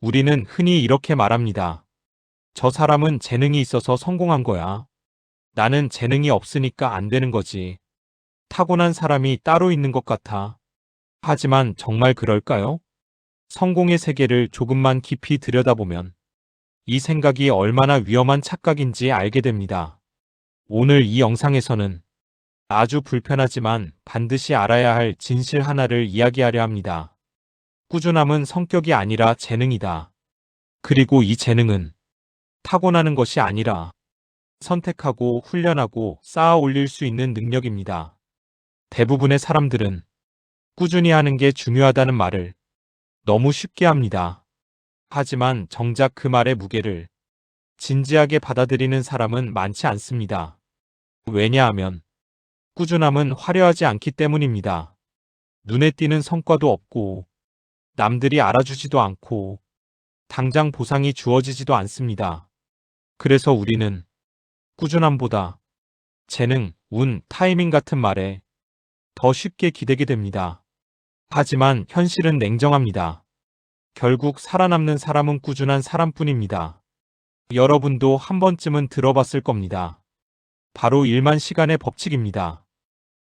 우리는 흔히 이렇게 말합니다. 저 사람은 재능이 있어서 성공한 거야. 나는 재능이 없으니까 안 되는 거지. 타고난 사람이 따로 있는 것 같아. 하지만 정말 그럴까요? 성공의 세계를 조금만 깊이 들여다보면 이 생각이 얼마나 위험한 착각인지 알게 됩니다. 오늘 이 영상에서는 아주 불편하지만 반드시 알아야 할 진실 하나를 이야기하려 합니다. 꾸준함은 성격이 아니라 재능이다. 그리고 이 재능은 타고나는 것이 아니라 선택하고 훈련하고 쌓아 올릴 수 있는 능력입니다. 대부분의 사람들은 꾸준히 하는 게 중요하다는 말을 너무 쉽게 합니다. 하지만 정작 그 말의 무게를 진지하게 받아들이는 사람은 많지 않습니다. 왜냐하면 꾸준함은 화려하지 않기 때문입니다. 눈에 띄는 성과도 없고 남들이 알아주지도 않고 당장 보상이 주어지지도 않습니다. 그래서 우리는 꾸준함보다 재능, 운, 타이밍 같은 말에 더 쉽게 기대게 됩니다. 하지만 현실은 냉정합니다. 결국 살아남는 사람은 꾸준한 사람뿐입니다. 여러분도 한 번쯤은 들어봤을 겁니다. 바로 1만 시간의 법칙입니다.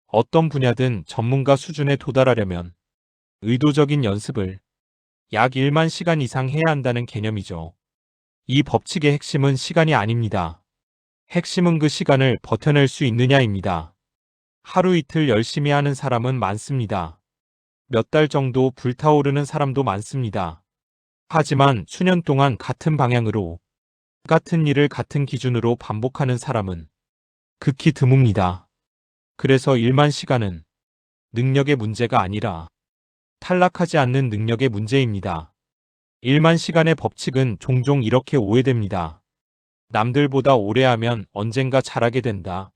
어떤 분야든 전문가 수준에 도달하려면 의도적인 연습을 약 1만 시간 이상 해야 한다는 개념이죠. 이 법칙의 핵심은 시간이 아닙니다. 핵심은 그 시간을 버텨낼 수 있느냐입니다. 하루 이틀 열심히 하는 사람은 많습니다. 몇 달 정도 불타오르는 사람도 많습니다. 하지만 수년 동안 같은 방향으로 같은 일을 같은 기준으로 반복하는 사람은 극히 드뭅니다. 그래서 1만 시간은 능력의 문제가 아니라 탈락하지 않는 능력의 문제입니다. 1만 시간의 법칙은 종종 이렇게 오해됩니다. 남들보다 오래 하면 언젠가 잘하게 된다.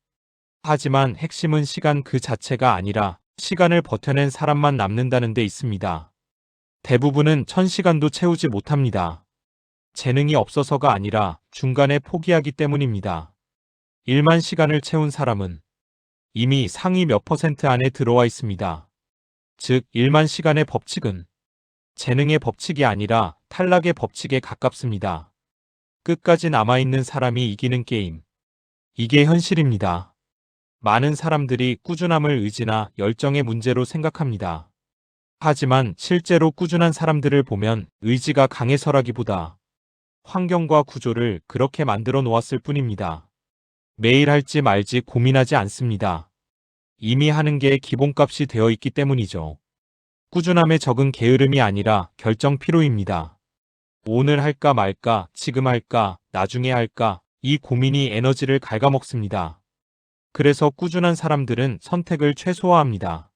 하지만 핵심은 시간 그 자체가 아니라 시간을 버텨낸 사람만 남는다는 데 있습니다. 대부분은 1000시간도 채우지 못합니다. 재능이 없어서가 아니라 중간에 포기하기 때문입니다. 1만 시간을 채운 사람은 이미 상위 몇 퍼센트 안에 들어와 있습니다. 즉 1만 시간의 법칙은 재능의 법칙이 아니라 탈락의 법칙에 가깝습니다. 끝까지 남아있는 사람이 이기는 게임. 이게 현실입니다. 많은 사람들이 꾸준함을 의지나 열정의 문제로 생각합니다. 하지만 실제로 꾸준한 사람들을 보면 의지가 강해서라기보다 환경과 구조를 그렇게 만들어 놓았을 뿐입니다. 매일 할지 말지 고민하지 않습니다. 이미 하는 게 기본값이 되어 있기 때문이죠. 꾸준함의 적은 게으름이 아니라 결정 피로입니다. 오늘 할까 말까, 지금 할까, 나중에 할까, 이 고민이 에너지를 갉아먹습니다. 그래서 꾸준한 사람들은 선택을 최소화합니다.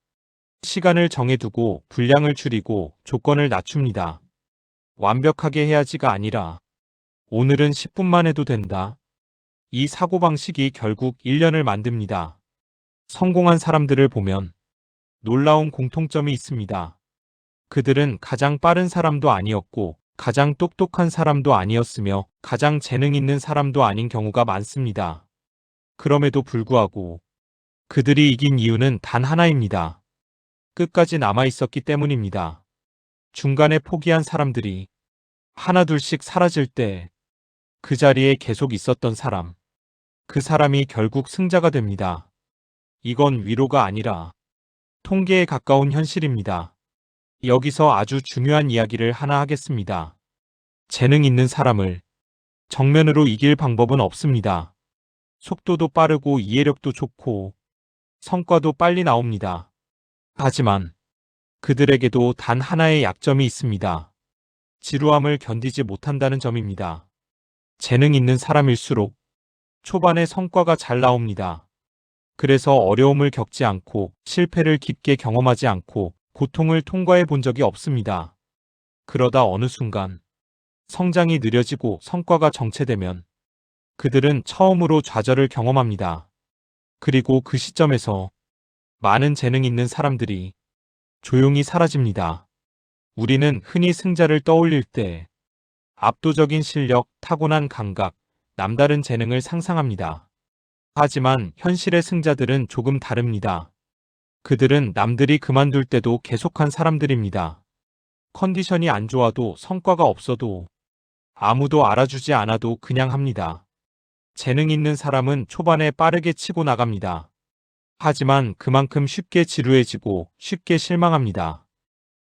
시간을 정해두고 분량을 줄이고 조건을 낮춥니다. 완벽하게 해야지가 아니라 오늘은 10분만 해도 된다. 이 사고방식이 결국 1년을 만듭니다. 성공한 사람들을 보면 놀라운 공통점이 있습니다. 그들은 가장 빠른 사람도 아니었고 가장 똑똑한 사람도 아니었으며 가장 재능 있는 사람도 아닌 경우가 많습니다. 그럼에도 불구하고 그들이 이긴 이유는 단 하나입니다. 끝까지 남아 있었기 때문입니다. 중간에 포기한 사람들이 하나둘씩 사라질 때 그 자리에 계속 있었던 사람, 그 사람이 결국 승자가 됩니다. 이건 위로가 아니라 통계에 가까운 현실입니다. 여기서 아주 중요한 이야기를 하나 하겠습니다. 재능 있는 사람을 정면으로 이길 방법은 없습니다. 속도도 빠르고 이해력도 좋고 성과도 빨리 나옵니다. 하지만 그들에게도 단 하나의 약점이 있습니다. 지루함을 견디지 못한다는 점입니다. 재능 있는 사람일수록 초반에 성과가 잘 나옵니다. 그래서 어려움을 겪지 않고 실패를 깊게 경험하지 않고 고통을 통과해 본 적이 없습니다. 그러다 어느 순간 성장이 느려지고 성과가 정체되면 그들은 처음으로 좌절을 경험합니다. 그리고 그 시점에서 많은 재능 있는 사람들이 조용히 사라집니다. 우리는 흔히 승자를 떠올릴 때 압도적인 실력, 타고난 감각, 남다른 재능을 상상합니다. 하지만 현실의 승자들은 조금 다릅니다. 그들은 남들이 그만둘 때도 계속한 사람들입니다. 컨디션이 안 좋아도 성과가 없어도 아무도 알아주지 않아도 그냥 합니다. 재능 있는 사람은 초반에 빠르게 치고 나갑니다. 하지만 그만큼 쉽게 지루해지고 쉽게 실망합니다.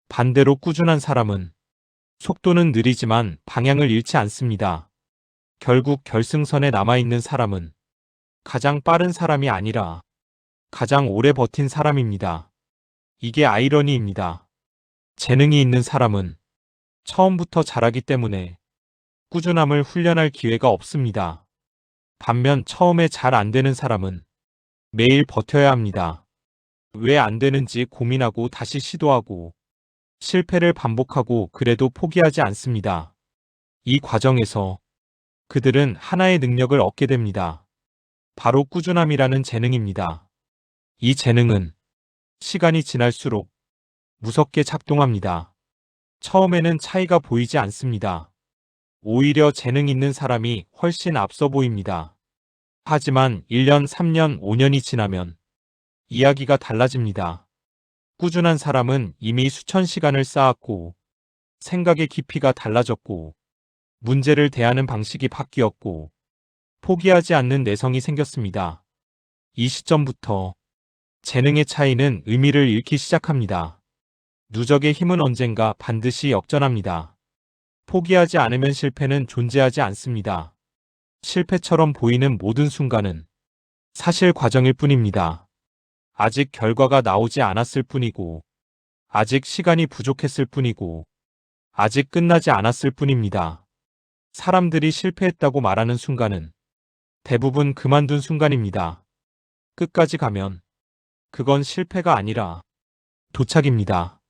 반대로 꾸준한 사람은 속도는 느리지만 방향을 잃지 않습니다. 결국 결승선에 남아있는 사람은 가장 빠른 사람이 아니라 가장 오래 버틴 사람입니다. 이게 아이러니입니다. 재능이 있는 사람은 처음부터 잘하기 때문에 꾸준함을 훈련할 기회가 없습니다. 반면 처음에 잘 안 되는 사람은 매일 버텨야 합니다. 왜 안 되는지 고민하고 다시 시도하고 실패를 반복하고 그래도 포기하지 않습니다. 이 과정에서 그들은 하나의 능력을 얻게 됩니다. 바로 꾸준함이라는 재능입니다. 이 재능은 시간이 지날수록 무섭게 작동합니다. 처음에는 차이가 보이지 않습니다. 오히려 재능 있는 사람이 훨씬 앞서 보입니다. 하지만 1년, 3년, 5년이 지나면 이야기가 달라집니다. 꾸준한 사람은 이미 수천 시간을 쌓았고 생각의 깊이가 달라졌고 문제를 대하는 방식이 바뀌었고 포기하지 않는 내성이 생겼습니다. 이 시점부터 재능의 차이는 의미를 잃기 시작합니다. 누적의 힘은 언젠가 반드시 역전합니다. 포기하지 않으면 실패는 존재하지 않습니다. 실패처럼 보이는 모든 순간은 사실 과정일 뿐입니다. 아직 결과가 나오지 않았을 뿐이고, 아직 시간이 부족했을 뿐이고, 아직 끝나지 않았을 뿐입니다. 사람들이 실패했다고 말하는 순간은 대부분 그만둔 순간입니다. 끝까지 가면 그건 실패가 아니라 도착입니다.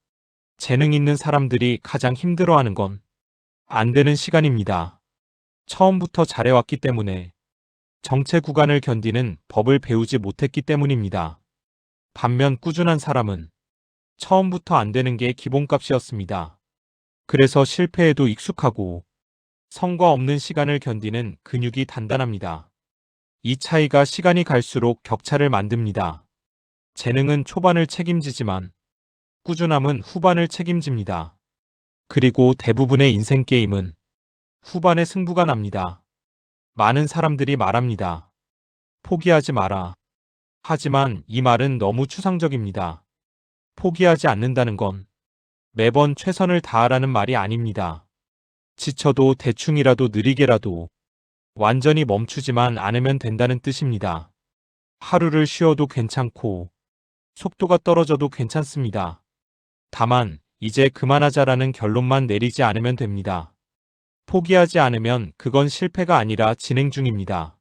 재능 있는 사람들이 가장 힘들어하는 건 안 되는 시간입니다. 처음부터 잘해왔기 때문에 정체 구간을 견디는 법을 배우지 못했기 때문입니다. 반면 꾸준한 사람은 처음부터 안 되는 게 기본값이었습니다. 그래서 실패에도 익숙하고 성과 없는 시간을 견디는 근육이 단단합니다. 이 차이가 시간이 갈수록 격차를 만듭니다. 재능은 초반을 책임지지만 꾸준함은 후반을 책임집니다. 그리고 대부분의 인생 게임은 후반에 승부가 납니다. 많은 사람들이 말합니다. 포기하지 마라. 하지만 이 말은 너무 추상적입니다. 포기하지 않는다는 건 매번 최선을 다하라는 말이 아닙니다. 지쳐도 대충이라도 느리게라도 완전히 멈추지만 않으면 된다는 뜻입니다. 하루를 쉬어도 괜찮고 속도가 떨어져도 괜찮습니다. 다만 이제 그만하자라는 결론만 내리지 않으면 됩니다. 포기하지 않으면 그건 실패가 아니라 진행 중입니다.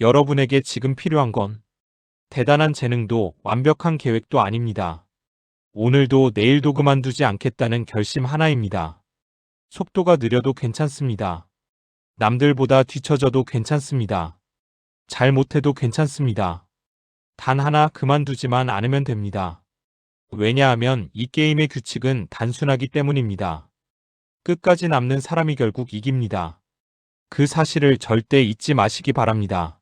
여러분에게 지금 필요한 건 대단한 재능도 완벽한 계획도 아닙니다. 오늘도 내일도 그만두지 않겠다는 결심 하나입니다. 속도가 느려도 괜찮습니다. 남들보다 뒤처져도 괜찮습니다. 잘 못해도 괜찮습니다. 단 하나 그만두지만 않으면 됩니다. 왜냐하면 이 게임의 규칙은 단순하기 때문입니다. 끝까지 남는 사람이 결국 이깁니다. 그 사실을 절대 잊지 마시기 바랍니다.